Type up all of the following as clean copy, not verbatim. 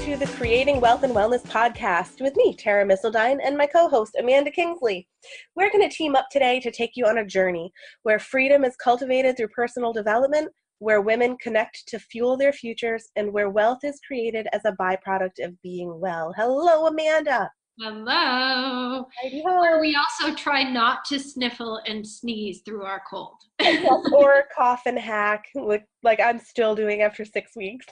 to the Creating Wealth and Wellness podcast with me, Terramissildine, and my co-host, Amanda Kingsley. We're going to team up today to take you on a journey where freedom is cultivated through personal development, where women connect to fuel their futures, and where wealth is created as a byproduct of being well. Hello, Amanda. Hello. Where we also try not to sniffle and sneeze through our cold. Or cough and hack, like I'm still doing after 6 weeks.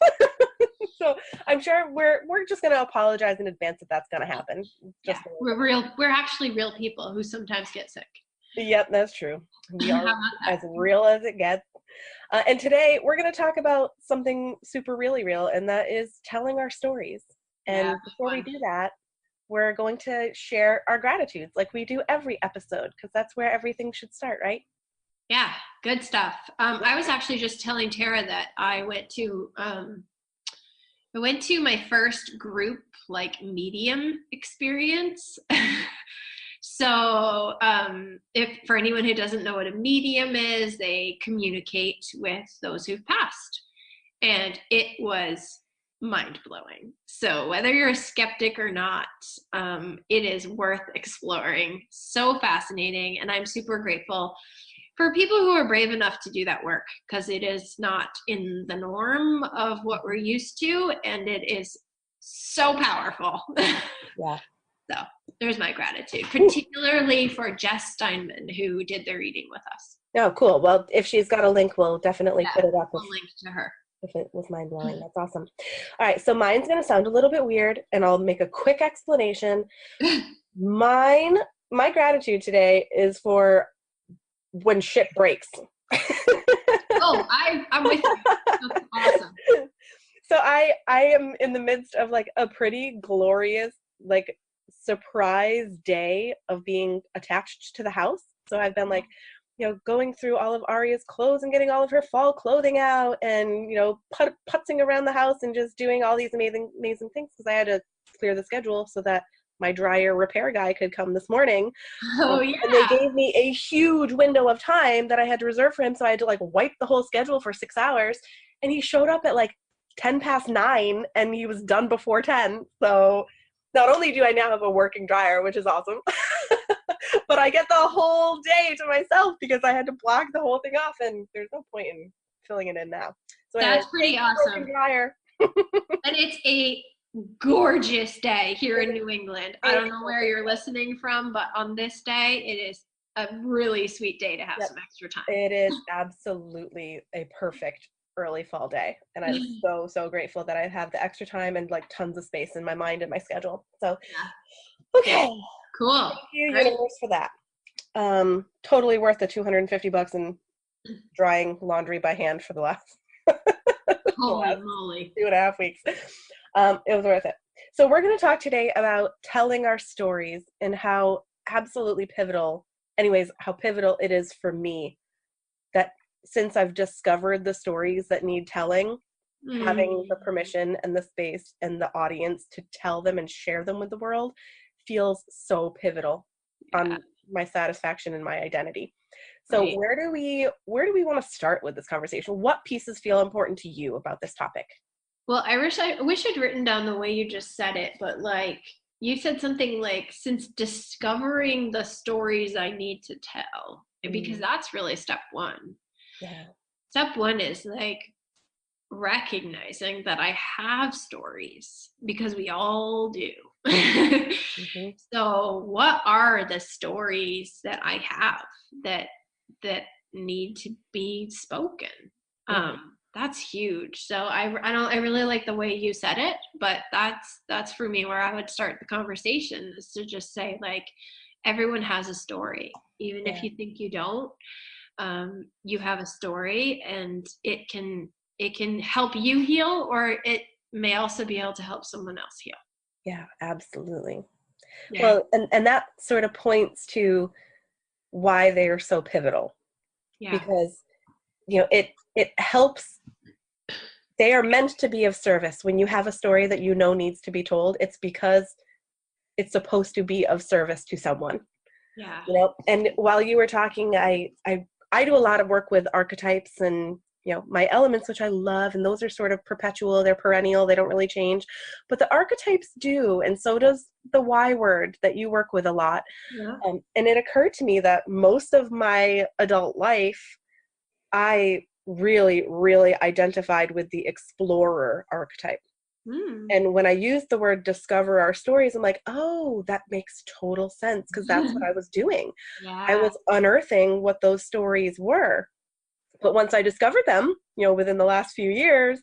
So I'm sure we're just going to apologize in advance if that's going to happen. We're actually real people who sometimes get sick. Yep, that's true. We are as real as it gets. And today we're going to talk about something super really real, and that is telling our stories. And before we do that, we're going to share our gratitudes like we do every episode, because that's where everything should start, right? Yeah, good stuff. I was actually just telling Tara that I went to my first group medium experience. So if for anyone who doesn't know what a medium is, they communicate with those who've passed. And it was mind-blowing. So whether you're a skeptic or not, it is worth exploring. So fascinating. And I'm super grateful for people who are brave enough to do that work, because it is not in the norm of what we're used to, and it is so powerful. Yeah. So there's my gratitude, particularly for Jess Steinman, who did the reading with us. Oh, cool. Well, if she's got a link, we'll definitely put it up. We'll link to her. If it was mind-blowing. That's awesome. All right, so mine's going to sound a little bit weird, and I'll make a quick explanation. My gratitude today is for when shit breaks. Oh, I'm with you. That's awesome. So I am in the midst of a pretty glorious surprise day of being attached to the house. So I've been going through all of Aria's clothes and getting all of her fall clothing out, and putzing around the house and just doing all these amazing things, because I had to clear the schedule so that my dryer repair guy could come this morning. Oh, yeah. And they gave me a huge window of time that I had to reserve for him, so I had to wipe the whole schedule for 6 hours, and he showed up at 9:10, and he was done before 10. So not only do I now have a working dryer, which is awesome, but I get the whole day to myself because I had to block the whole thing off, and there's no point in filling it in now. So that's pretty awesome. Dryer. And it's a gorgeous day here in New England. I don't know where you're listening from, but on this day, it is a really sweet day to have some extra time. It is absolutely a perfect early fall day, and I'm so grateful that I have the extra time and tons of space in my mind and my schedule. So okay, cool. Thank you, universe, for that. Totally worth the $250 in drying laundry by hand for the last holy moly 2.5 weeks. It was worth it. So we're going to talk today about telling our stories and how pivotal it is for me that since I've discovered the stories that need telling, having the permission and the space and the audience to tell them and share them with the world feels so pivotal on my satisfaction and my identity. So where do we want to start with this conversation? What pieces feel important to you about this topic? Well, I wish I'd written down the way you just said it, but you said something since discovering the stories I need to tell, because that's really step one. Yeah. Step one is recognizing that I have stories, because we all do. Mm-hmm. So what are the stories that I have that need to be spoken? Mm-hmm. That's huge. So I really like the way you said it, but that's for me where I would start the conversation, is to just say everyone has a story, even if you think you don't. You have a story, and it can help you heal, or it may also be able to help someone else heal. Yeah, absolutely. Yeah. Well, and that sort of points to why they are so pivotal. Yeah. Because it helps. They are meant to be of service. When you have a story that needs to be told, it's because it's supposed to be of service to someone. Yeah. And while you were talking, I do a lot of work with archetypes and my elements, which I love, and those are sort of perpetual, they're perennial, they don't really change, but the archetypes do, and so does the Y word that you work with a lot. Yeah. And it occurred to me that most of my adult life, I really, really identified with the explorer archetype. Mm. And when I used the word discover our stories, I'm like, oh, that makes total sense, because that's what I was doing. I Yeah. was unearthing what those stories were. But once I discovered them, within the last few years,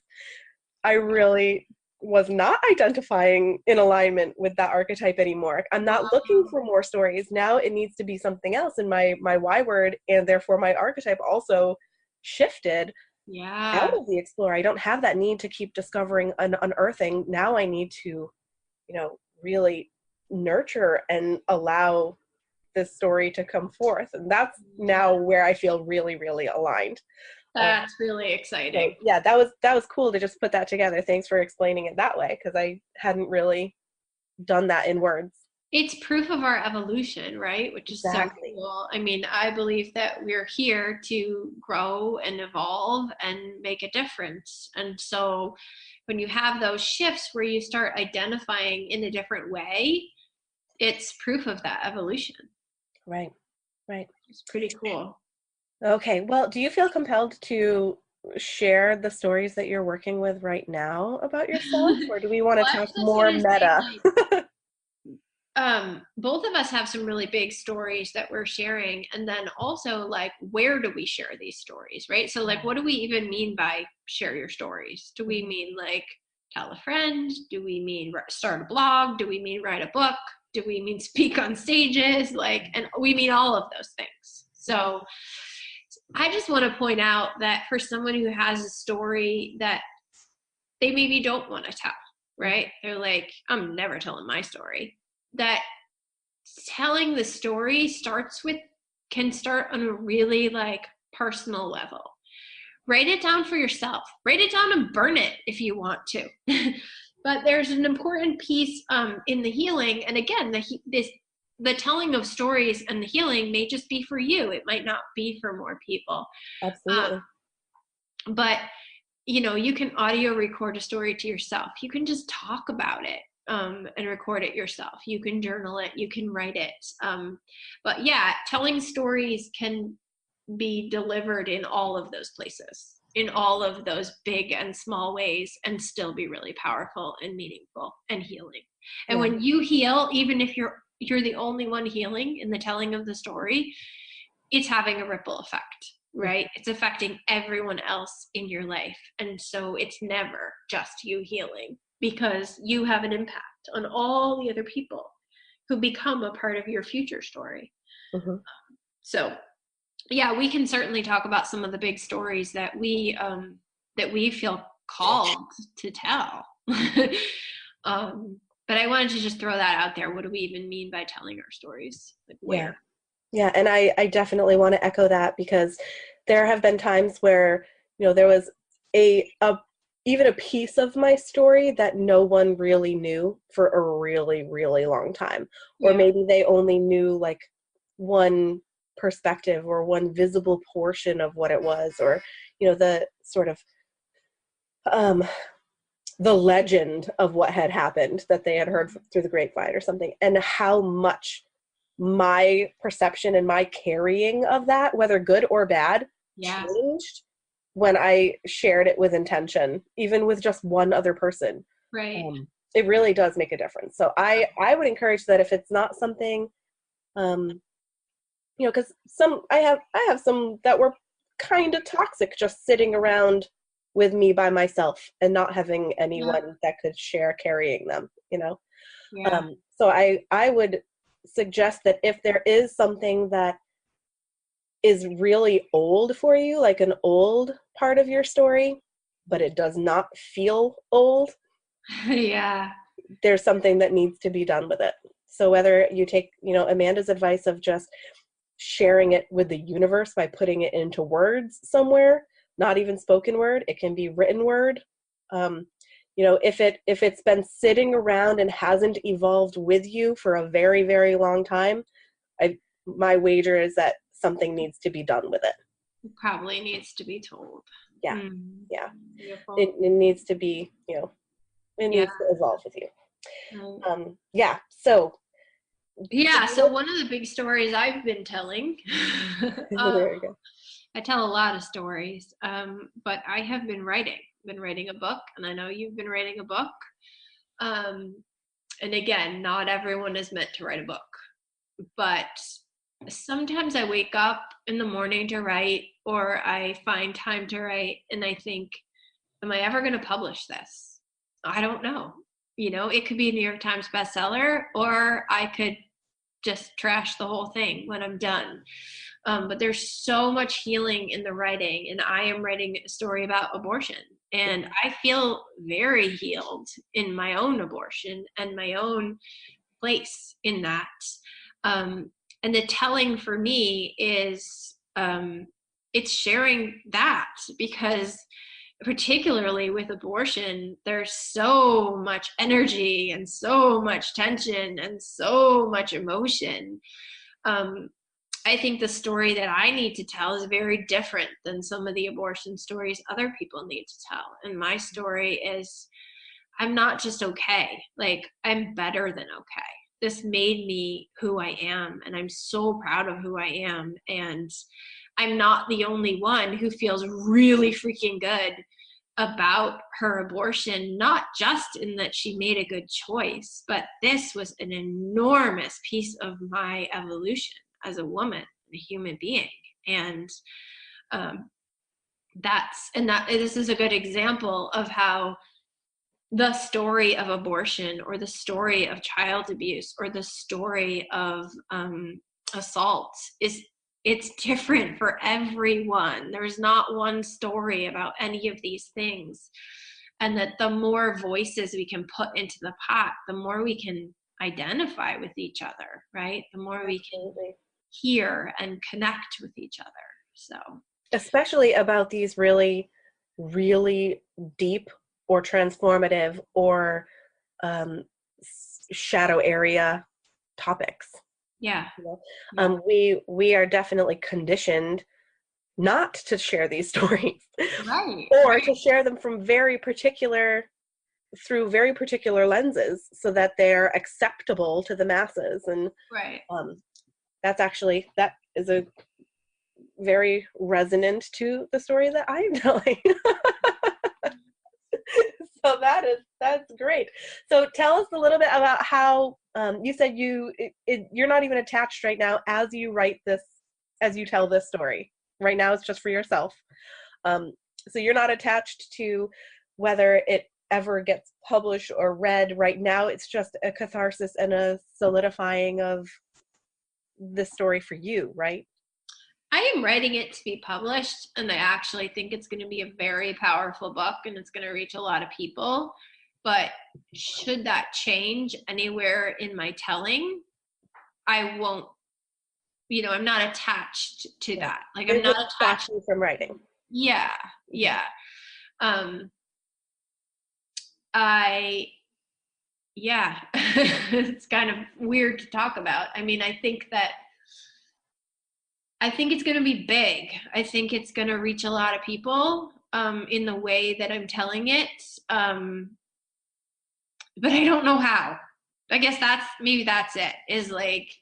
I really was not identifying in alignment with that archetype anymore. I'm not looking for more stories. Now it needs to be something else. And my Y word, and therefore my archetype, also shifted out Yeah. of the explorer. I don't have that need to keep discovering and unearthing. Now I need to, really nurture and allow this story to come forth. And that's now where I feel really, really aligned. That's really So exciting. yeah, that was cool to just put that together. Thanks for explaining it that way, because I hadn't really done that in words. It's proof of our evolution, right? Which is so Exactly. cool. I mean, I believe that we're here to grow and evolve and make a difference. And so when you have those shifts where you start identifying in a different way, it's proof of that evolution. Right. Right. It's pretty cool. Okay. Well, do you feel compelled to share the stories that you're working with right now about yourself, or do we want Well, to I talk was just more gonna say, meta? like, both of us have some really big stories that we're sharing, and then also, like, where do we share these stories, right? So, like, what do we even mean by share your stories? Do we mean, like, tell a friend? Do we mean start a blog? Do we mean write a book? Do we mean speak on stages? Like, and we mean all of those things. So I just want to point out that for someone who has a story that they maybe don't want to tell, right? They're like, I'm never telling my story. That telling the story can start on a really, like, personal level. Write it down for yourself. Write it down and burn it if you want to. But there's an important piece in the healing, and again, the telling of stories and the healing may just be for you. It might not be for more people. Absolutely. But you can audio record a story to yourself. You can just talk about it and record it yourself. You can journal it. You can write it. But yeah, telling stories can be delivered in all of those places, in all of those big and small ways, and still be really powerful and meaningful and healing. And Yeah. when you heal, even if you're the only one healing in the telling of the story, it's having a ripple effect, right? It's affecting everyone else in your life. And so it's never just you healing, because you have an impact on all the other people who become a part of your future story. Mm-hmm. So yeah, we can certainly talk about some of the big stories that we feel called to tell. But I wanted to just throw that out there. What do we even mean by telling our stories? Like, Yeah. where? Yeah. And I definitely want to echo that, because there have been times where, there was a even a piece of my story that no one really knew for a really, really long time. Or Yeah. maybe they only knew like one perspective or one visible portion of what it was, or, the sort of um, the legend of what had happened that they had heard through the grapevine or something, and how much my perception and my carrying of that, whether good or bad, Yeah. changed when I shared it with intention, even with just one other person. Right. It really does make a difference. So I would encourage that if it's not something, because I have some that were kind of toxic, just sitting around with me by myself and not having Yeah. anyone that could share carrying them. Yeah. So I would suggest that if there is something that is really old for you, like an old part of your story, but it does not feel old, Yeah. there's something that needs to be done with it. So whether you take, Amanda's advice of just sharing it with the universe by putting it into words somewhere, not even spoken word, it can be written word. If it's been sitting around and hasn't evolved with you for a very, very long time, my wager is that something needs to be done with it. It probably needs to be told. Yeah. Mm. Yeah. Beautiful. It needs to be, it Yeah. needs to evolve with you. Right. Yeah. So Yeah, so one of the big stories I've been telling, there you go. I tell a lot of stories, but I have been writing a book, and I know you've been writing a book. And again, not everyone is meant to write a book, but sometimes I wake up in the morning to write, or I find time to write, and I think, am I ever going to publish this? I don't know. It could be a New York Times bestseller, or I could just trash the whole thing when I'm done. But there's so much healing in the writing, and I am writing a story about abortion. And I feel very healed in my own abortion and my own place in that. And the telling for me is it's sharing that, because particularly with abortion, there's so much energy and so much tension and so much emotion. I think the story that I need to tell is very different than some of the abortion stories other people need to tell. And my story is, I'm not just okay. Like, I'm better than okay. This made me who I am, and I'm so proud of who I am. And I'm not the only one who feels really freaking good about her abortion, not just in that she made a good choice, but this was an enormous piece of my evolution as a woman, a human being. And this is a good example of how the story of abortion, or the story of child abuse, or the story of assault it's different for everyone. There's not one story about any of these things. And that the more voices we can put into the pot, the more we can identify with each other, right? The more we can hear and connect with each other. So, especially about these really, really deep or transformative or shadow area topics. Yeah. We are definitely conditioned not to share these stories, right, or to share them through very particular lenses, so that they're acceptable to the masses. And right. that is a very resonant to the story that I'm telling. So that's great. So tell us a little bit about how you said you're not even attached right now as you tell this story. Right now it's just for yourself. So you're not attached to whether it ever gets published or read. Right now it's just a catharsis and a solidifying of this story for you, right? I am writing it to be published, and I actually think it's going to be a very powerful book, and it's going to reach a lot of people. But should that change anywhere in my telling, I won't, I'm not attached to that. Like, I'm not attached from writing. Yeah. Yeah. It's kind of weird to talk about. I mean, I think it's going to be big. I think it's going to reach a lot of people in the way that I'm telling it. But I don't know how. I guess maybe that's it, is like,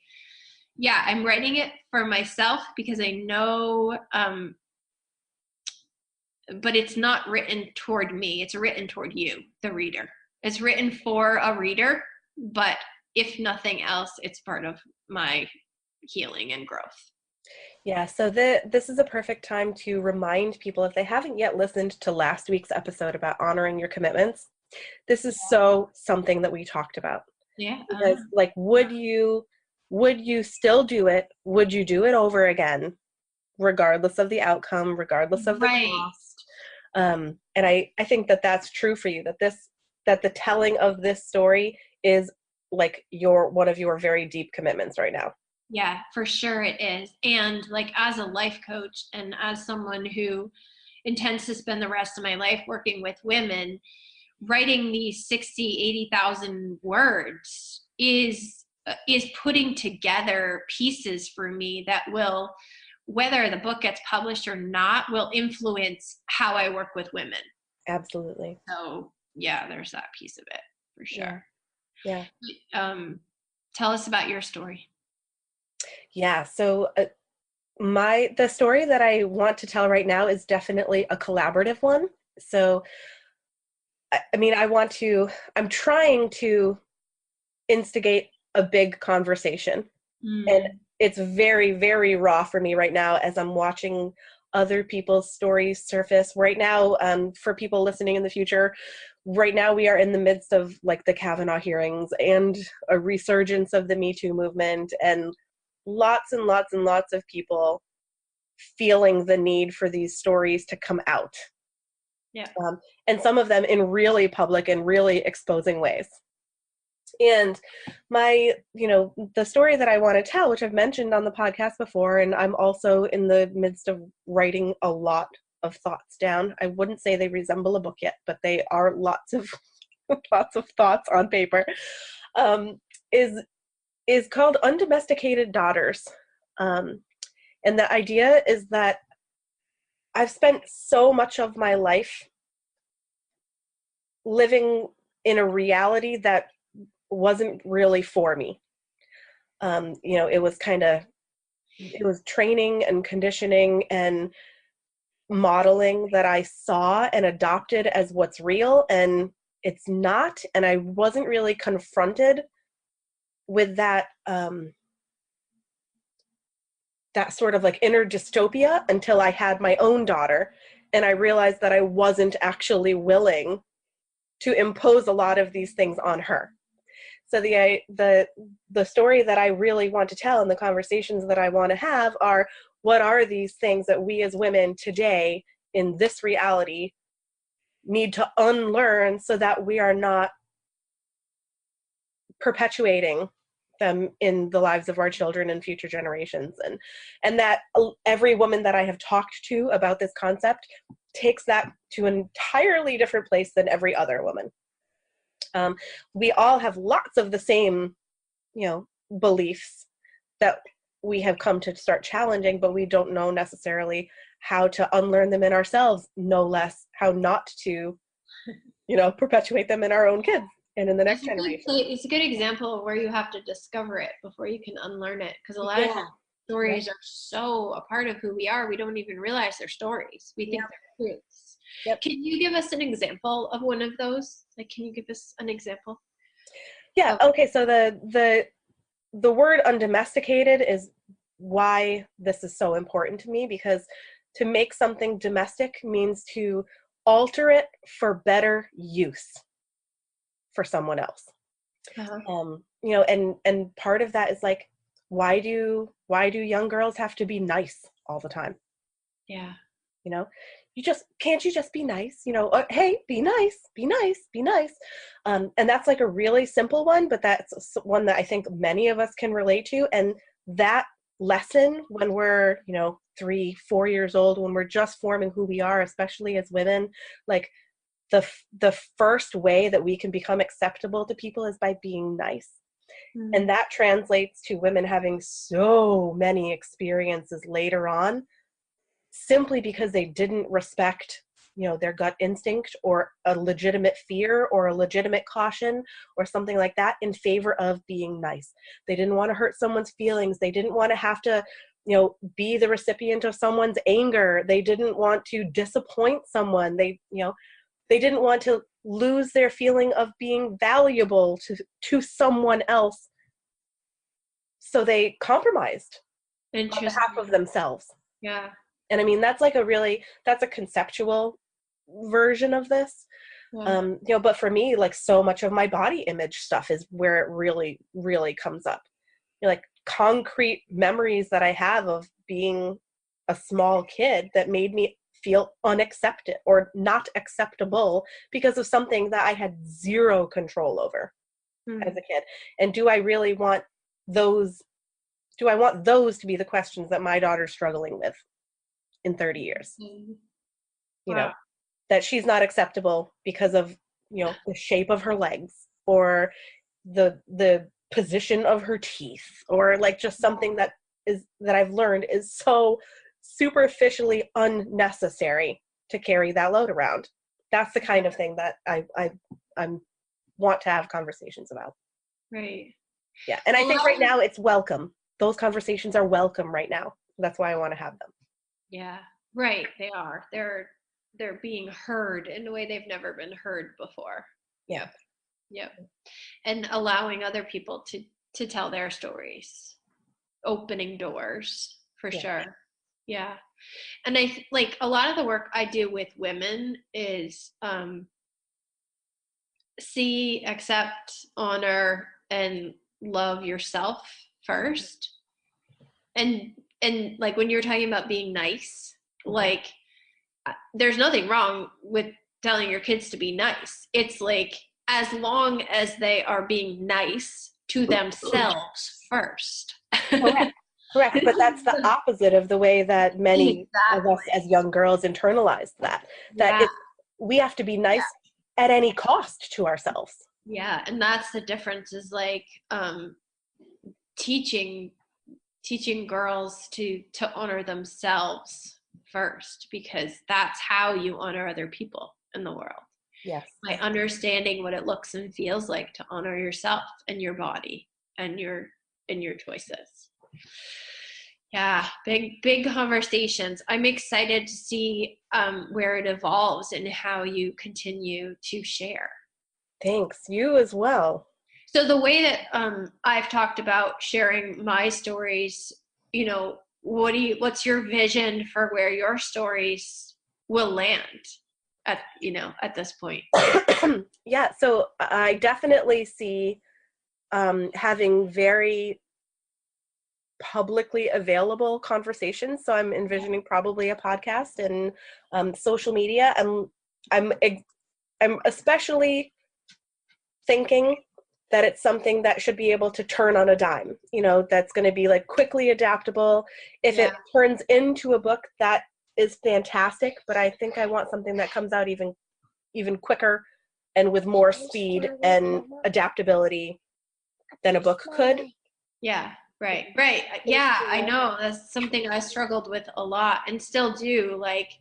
yeah, I'm writing it for myself because I know, but it's not written toward me. It's written toward you, the reader. It's written for a reader, but if nothing else, it's part of my healing and growth. Yeah, so this is a perfect time to remind people, if they haven't yet listened to last week's episode about honoring your commitments, this is so something that we talked about. Yeah. Because, like, would you still do it? Would you do it over again, regardless of the outcome, regardless of the cost? And I think that that's true for you, that the telling of this story is like one of your very deep commitments right now. Yeah, for sure it is. And like, as a life coach and as someone who intends to spend the rest of my life working with women, writing these 80,000 words is putting together pieces for me that will whether the book gets published or not will influence how I work with women. Absolutely. So yeah, there's that piece of it for sure. Yeah. Tell us about your story. Yeah. So the story that I want to tell right now is definitely a collaborative one. So, I mean, I'm trying to instigate a big conversation. And it's very, very raw for me right now as I'm watching other people's stories surface. Right now, for people listening in the future, right now we are in the midst of like the Kavanaugh hearings and a resurgence of the Me Too movement, and lots and lots and lots of people feeling the need for these stories to come out. Yeah. And some of them in really public and really exposing ways. And the story that I want to tell, which I've mentioned on the podcast before, and I'm also in the midst of writing a lot of thoughts down. I wouldn't say they resemble a book yet, but they are lots of lots of thoughts on paper. Is called Undomesticated Daughters. And the idea is that I've spent so much of my life living in a reality that wasn't really for me. It was training and conditioning and modeling that I saw and adopted as what's real, and it's not. And I wasn't really confronted with that that sort of like inner dystopia until I had my own daughter, and I realized that I wasn't actually willing to impose a lot of these things on her. So the story that I really want to tell and the conversations that I want to have are, what are these things that we as women today in this reality need to unlearn so that we are not perpetuating them in the lives of our children and future generations. And that every woman that I have talked to about this concept takes that to an entirely different place than every other woman. We all have lots of the same, beliefs that we have come to start challenging, but we don't know necessarily how to unlearn them in ourselves, no less how not to, perpetuate them in our own kids and in the next generation. It's a good example of where you have to discover it before you can unlearn it, because a lot of times stories are so a part of who we are, we don't even realize they're stories. We think they're truths. Yep. Can you give us an example of one of those? Like, can you give us an example? Yeah. Okay. So the word undomesticated is why this is so important to me, because to make something domestic means to alter it for better use for someone else. And part of that is like, why do young girls have to be nice all the time? Yeah. Can't you just be nice? Hey, be nice, be nice, be nice. And that's like a really simple one, but that's one that I think many of us can relate to. And that lesson when we're, 3-4 years old, when we're just forming who we are, especially as women, like the first way that we can become acceptable to people is by being nice. Mm-hmm. And that translates to women having so many experiences later on, simply because they didn't respect, their gut instinct or a legitimate fear or a legitimate caution or something like that in favor of being nice. They didn't want to hurt someone's feelings. They didn't want to have to, be the recipient of someone's anger. They didn't want to disappoint someone. They didn't want to lose their feeling of being valuable to someone else. So they compromised on behalf of themselves. Yeah. And I mean, that's a conceptual version of this. Yeah. But for me, like, so much of my body image stuff is where it really, really comes up. Like concrete memories that I have of being a small kid that made me feel unaccepted or not acceptable because of something that I had zero control over as a kid. And do I really want those? Do I want those to be the questions that my daughter's struggling with in 30 years? Wow. That she's not acceptable because of, the shape of her legs or the position of her teeth, or like just something that I've learned is so superficially unnecessary to carry that load around. That's the kind of thing that I want to have conversations about. Right. Yeah. And I think right now it's welcome. Those conversations are welcome right now. That's why I want to have them. Yeah. Right. They are. They're being heard in a way they've never been heard before. Yeah. Yep. And allowing other people to tell their stories, opening doors for sure. Yeah. And like a lot of the work I do with women is see, accept, honor, and love yourself first. And like when you're talking about being nice, like there's nothing wrong with telling your kids to be nice. It's like as long as they are being nice to themselves first. Correct. But that's the opposite of the way that many of us as young girls internalize that. We have to be nice at any cost to ourselves. Yeah. And that's the difference, is like teaching girls to honor themselves first, because that's how you honor other people in the world. Yes. By understanding what it looks and feels like to honor yourself and your body and your choices. Yeah, big conversations. I'm excited to see where it evolves and how you continue to share. Thanks. You as well. So the way that I've talked about sharing my stories, you know, what's your vision for where your stories will land at this point? Yeah, so I definitely see having very publicly available conversations. So I'm envisioning probably a podcast and social media. I'm especially thinking that it's something that should be able to turn on a dime, that's going to be like quickly adaptable. If it turns into a book, that is fantastic, but I think I want something that comes out even quicker and with more speed and adaptability than a book could. Yeah, right. Yeah, I know. That's something I struggled with a lot and still do. Like,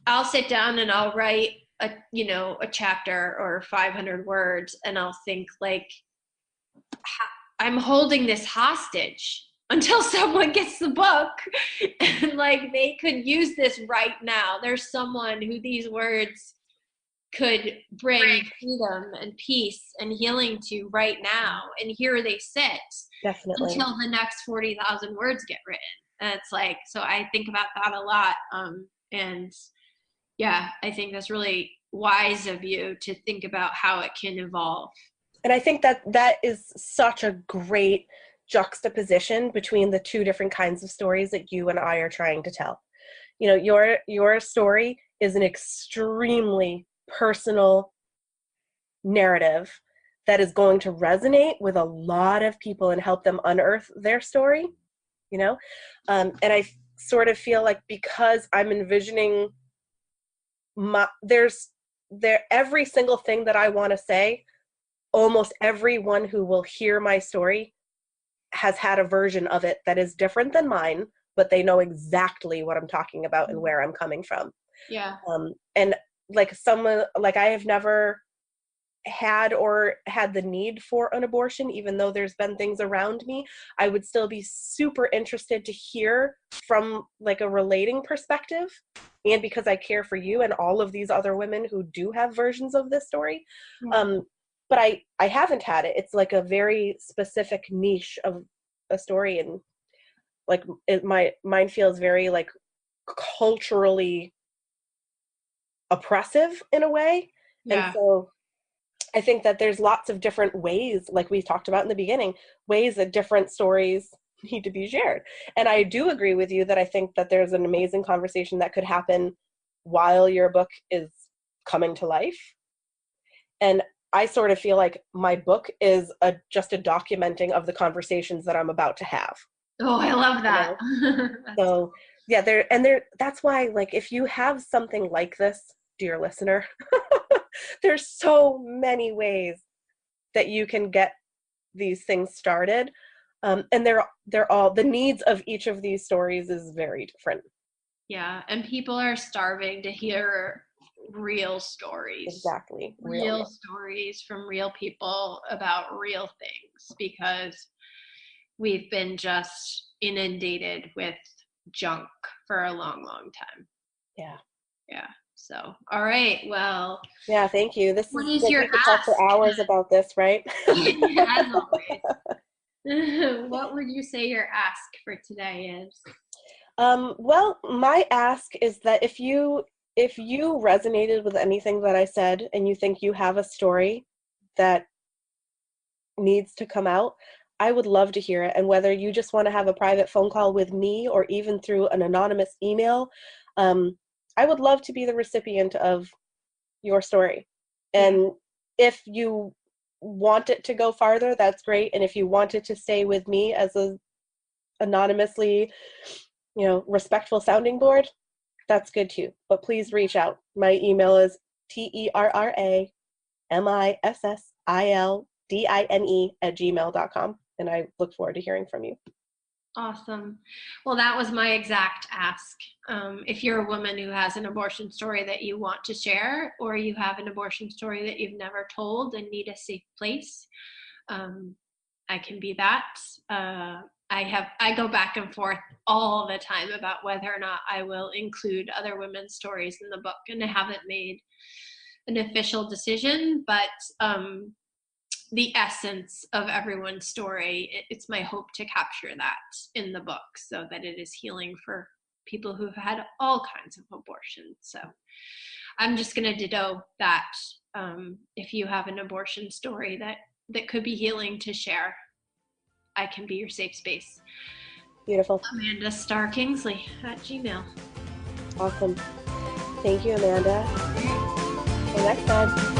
I'll sit down and I'll write a chapter or 500 words, and I'll think like, I'm holding this hostage until someone gets the book, and like they could use this right now. There's someone who these words could bring freedom and peace and healing to right now, and here they sit. Definitely. Until the next 40,000 words get written. And it's like, so I think about that a lot. And yeah, I think that's really wise of you to think about how it can evolve. And I think that is such a great juxtaposition between the two different kinds of stories that you and I are trying to tell. Your story is an extremely personal narrative that is going to resonate with a lot of people and help them unearth their story, and I sort of feel like, because I'm envisioning every single thing that I want to say, almost everyone who will hear my story has had a version of it that is different than mine, but they know exactly what I'm talking about and where I'm coming from. Yeah. And like I have never had the need for an abortion, even though there's been things around me. I would still be super interested to hear from like a relating perspective, and because I care for you and all of these other women who do have versions of this story. But I haven't had it. It's like a very specific niche of a story, and like mine feels very like culturally oppressive in a way. Yeah. And so I think that there's lots of different ways, like we talked about in the beginning, ways that different stories need to be shared. And I do agree with you that I think that there's an amazing conversation that could happen while your book is coming to life. And I sort of feel like my book is just a documenting of the conversations that I'm about to have. Oh, I love that. So yeah, that's why, like, if you have something like this, dear listener, there's so many ways that you can get these things started. And they're all, the needs of each of these stories is very different. Yeah, and people are starving to hear real stories. Exactly. Real stories from real people about real things, because we've been just inundated with junk for a long, long time. Yeah. Yeah. So, all right. Well, yeah, thank you. What is We your could talk for ask? hours about this, right? As always. What would you say your ask for today is? Well, my ask is that if you resonated with anything that I said and you think you have a story that needs to come out, I would love to hear it. And whether you just want to have a private phone call with me or even through an anonymous email, I would love to be the recipient of your story. And if you want it to go farther, that's great. And if you want it to stay with me as a anonymously, respectful sounding board, that's good too. But please reach out. My email is terramissildine@gmail.com. And I look forward to hearing from you. Awesome. Well, that was my exact ask. If you're a woman who has an abortion story that you want to share, or you have an abortion story that you've never told and need a safe place, I can be that. I go back and forth all the time about whether or not I will include other women's stories in the book, and I haven't made an official decision, but the essence of everyone's story, it's my hope to capture that in the book so that it is healing for people who've had all kinds of abortions. So I'm just going to ditto that. If you have an abortion story that could be healing to share, I can be your safe space. Beautiful. amandastarkingsley @gmail. Awesome. Thank you, Amanda. Until next time.